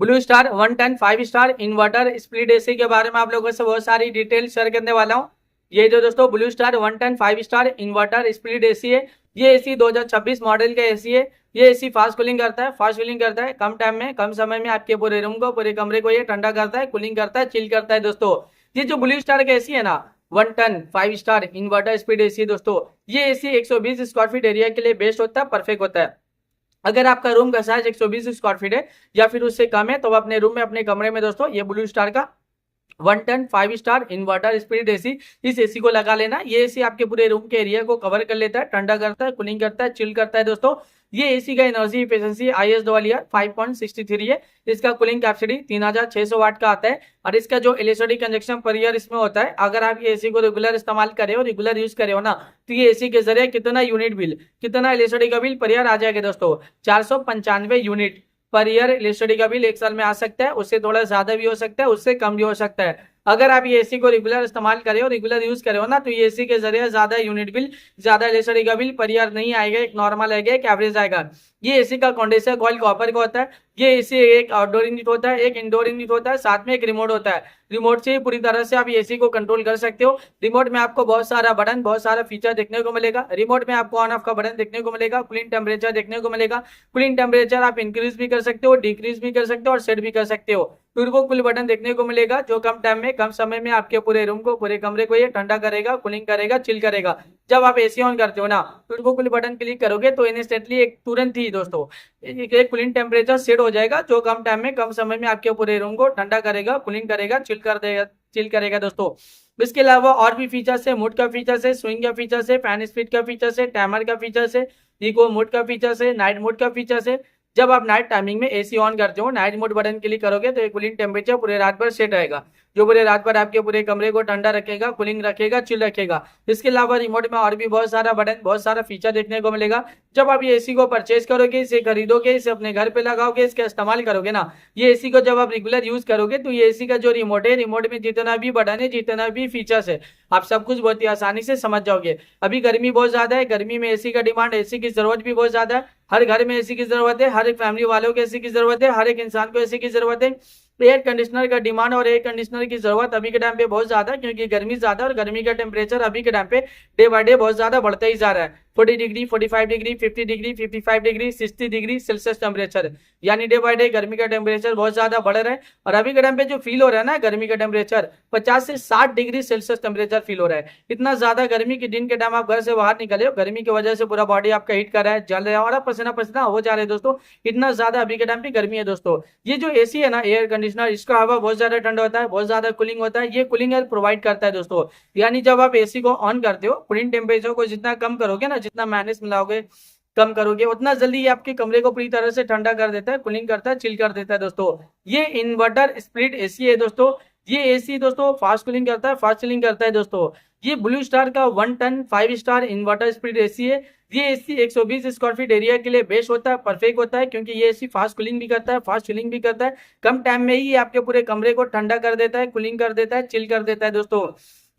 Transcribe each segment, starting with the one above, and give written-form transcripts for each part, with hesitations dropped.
Blue star 110 5 star inverter split AC के बारे में आप लोगों से बहुत सारी डिटेल शेयर करने वाला हूँ। ये जो दोस्तों blue star 110 5 star inverter split AC है, ये एसी 2026 मॉडल का एसी है। ये एसी फास्ट कूलिंग करता है, फास्ट कूलिंग करता है, कम टाइम में कम समय में आपके पूरे रूम को, पूरे कमरे को ये ठंडा करता है, कूलिंग करता है, चिल करता है दोस्तों। ये जो ब्लू स्टार का एसी है ना, 110 5 स्टार इन्वर्टर स्पीड एसी दोस्तों, ये एसी 120 स्क्वायर फीट एरिया के लिए बेस्ट होता है, परफेक्ट होता है। अगर आपका रूम का साइज 120 स्क्वायर फीट है या फिर उससे कम है, तो अपने रूम में, अपने कमरे में दोस्तों ये ब्लू स्टार का 110 5 स्टार इन्वर्टर स्प्लिट एसी, इस एसी को लगा लेना। ये एसी आपके पूरे रूम के एरिया को कवर कर लेता है, ठंडा करता है, कूलिंग करता है, चिल करता है दोस्तों। ये एसी का एनर्जी एफिशिएंसी IS 5.63 है। इसका कूलिंग कैपेसिटी 3600 वाट का आता है और इसका जो इलेक्ट्रिसिटी कंजप्शन पर ईयर इसमें होता है, अगर आप ये एसी को रेगुलर इस्तेमाल करे हो, रेगुलर यूज करे हो ना, तो ये एसी के जरिए कितना यूनिट बिल, कितना इलेक्ट्रिसिटी का बिल पर ईयर आ जाएगा दोस्तों, 495 यूनिट पर ईयर इलेक्ट्रिसिटी का बिल एक साल में आ सकता है। उससे थोड़ा ज्यादा भी हो सकता है, उससे कम भी हो सकता है। अगर आप ये एसी को रेगुलर इस्तेमाल करें हो, रेगुलर यूज करें हो ना, तो ये एसी के जरिए ज्यादा यूनिट बिल, ज्यादा इलेक्ट्रिसिटी का बिल पर ईयर नहीं आएगा, एक नॉर्मल आएगा, एक एवरेज आएगा। ये एसी का कंडेंसर कॉइल कॉपर का होता है। ये एसी एक आउटडोर यूनिट होता है, एक इंडोर यूनिट होता है, साथ में एक रिमोट होता है। रिमोट से पूरी तरह से आप एसी को कंट्रोल कर सकते हो। रिमोट में आपको बहुत सारा बटन, बहुत सारा फीचर देखने को मिलेगा। रिमोट में आपको ऑन ऑफ का बटन देखने को मिलेगा, कूलिंग टेम्परेचर देखने को मिलेगा। कूलिंग टेम्परेचर आप इंक्रीज भी कर सकते हो, डिक्रीज भी कर सकते हो और सेट भी कर सकते हो। टर्बो कूल बटन देखने को मिलेगा, जो कम टाइम में, कम समय में आपके पूरे रूम को, पूरे कमरे को ये ठंडा करेगा, कूलिंग करेगा, चिल करेगा। जब आप एसी ऑन करते हो ना, टर्बो कूल बटन क्लिक करोगे तो इंस्टेंटली एक तुरंत ही दोस्तों एक कूलिंग टेम्परेचर सेट हो जाएगा, जो कम टाइम में, कम समय में आपके पूरे रूम को ठंडा करेगा, कूलिंग करेगा, चिल करेगा दोस्तों। इसके अलावा और भी फीचर्स है, मूड का फीचर्स है, स्विंग का फीचर्स है, फैन स्पीड का फीचर्स है, टाइमर का फीचर्स है, इको मोड का फीचर्स है, नाइट मोड का फीचर्स है। जब आप नाइट टाइमिंग में एसी ऑन करते हो, नाइट मोड बटन क्लिक करोगे तो कूलिंग टेम्परेचर पूरे रात भर सेट रहेगा, जो पूरे रात भर आपके पूरे कमरे को ठंडा रखेगा, कूलिंग रखेगा, चिल रखेगा। इसके अलावा रिमोट में और भी बहुत सारा बटन, बहुत सारा फीचर देखने को मिलेगा। जब आप ये एसी को परचेज करोगे, इसे खरीदोगे, इसे अपने घर पे लगाओगे, इसका इस्तेमाल करोगे ना, ये एसी को जब आप रेगुलर यूज करोगे, तो ये एसी का जो रिमोट है, रिमोट में जितना भी बटन है, जितना भी फीचर्स है, आप सब कुछ बहुत ही आसानी से समझ जाओगे। अभी गर्मी बहुत ज्यादा है, गर्मी में एसी का डिमांड, एसी की जरूरत भी बहुत ज्यादा है। हर घर में एसी की जरूरत है, हर एक फैमिली वालों को एसी की जरूरत है, हर एक इंसान को एसी की जरूरत है। एयर कंडीशनर का डिमांड और एयर कंडीशनर की जरूरत अभी के टाइम पे बहुत ज्यादा है, क्योंकि गर्मी ज्यादा है और गर्मी का टेम्परेचर अभी के टाइम पे डे बाय डे बहुत ज्यादा बढ़ता ही जा रहा है। 40 degree, 45 degree, 50 degree, 55 degree, 60 degree Celsius temperature, यानी डे बाय डे गर्मी का टेम्परेचर बहुत ज्यादा बढ़ रहा है। और अभी के टाइम पे जो फील हो रहा है ना, गर्मी का टेम्परेचर 50 से 60 डिग्री सेल्सियस टेम्परेचर फील हो रहा है। इतना ज्यादा गर्मी की दिन के टाइम आप घर से बाहर निकले हो, गर्मी की वजह से पूरा बॉडी आपका हीट कर रहा है, जल रहा है और आप पसीना पसीना हो जा रहे हैं दोस्तों। इतना ज्यादा अभी के टाइम पे गर्मी है दोस्तों। ये जो एसी है ना, एयर कंडीशनर, इसका हवा बहुत ज्यादा ठंडा होता है, बहुत ज्यादा कूलिंग होता है। ये कूलिंग एयर प्रोवाइड करता है दोस्तों। यानी जब आप एसी को ऑन करते हो, कूलिंग टेम्परेचर को जितना कम करोगे ना, जितना माइनस मिलाओगे, कम करोगे, उतना जल्दी ये आपके कमरे को पूरी तरह से ठंडा कर देता है, कूलिंग करता है, चिल कर देता है दोस्तों। ये इन्वर्टर स्प्लिट एसी है दोस्तों। ये एसी दोस्तों फास्ट कूलिंग करता है, फास्ट चिलिंग करता है दोस्तों। ये ब्लू स्टार का 110 5 स्टार इन्वर्टर स्प्लिट एसी है। ये एसी 120 स्क्वायर फीट एरिया के लिए बेस्ट होता है, परफेक्ट होता है, क्योंकि ये एसी फास्ट कूलिंग भी करता है, फास्ट चिलिंग भी करता है। कम टाइम में ही आपके पूरे कमरे को ठंडा कर देता है, कूलिंग कर देता है, चिल कर देता है दोस्तों।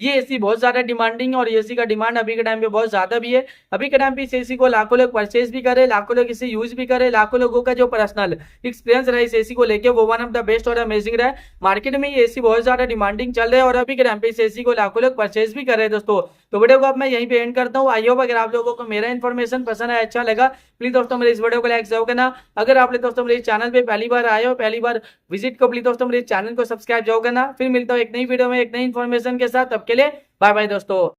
ये एसी बहुत ज्यादा डिमांडिंग, और एसी का डिमांड अभी के टाइम पे बहुत ज्यादा भी है। अभी के टाइम पे इस एसी को लाखों लोग परचेज भी करे, लाखों लोग इसे यूज भी करे। लाखों लोगों का जो पर्सनल एक्सपीरियंस रहा इस एसी को लेके, वो वन ऑफ द बेस्ट और अमेजिंग रहा है। मार्केट में ये एसी बहुत ज्यादा डिमांडिंग चल रहा है और अभी के टाइम पे इस एसी को लाखों लोग परचेज भी कर रहे हैं दोस्तों। तो वीडियो को अब मैं यहीं पे एंड करता हूँ। आई होप अगर आप लोगों को मेरा इन्फॉर्मेशन पसंद आया, अच्छा लगा, प्लीज दोस्तों मेरे इस वीडियो को लाइक जरूर करना। अगर आपने दोस्तों मेरे चैनल पे पहली बार आए हो, पहली बार विजिट को, प्लीज दोस्तों मेरे चैनल को सब्सक्राइब जरूर करना। फिर मिलता हूँ एक नई वीडियो में एक नई इन्फॉर्मेशन के साथ, तब के लिए बाय बाय दोस्तों।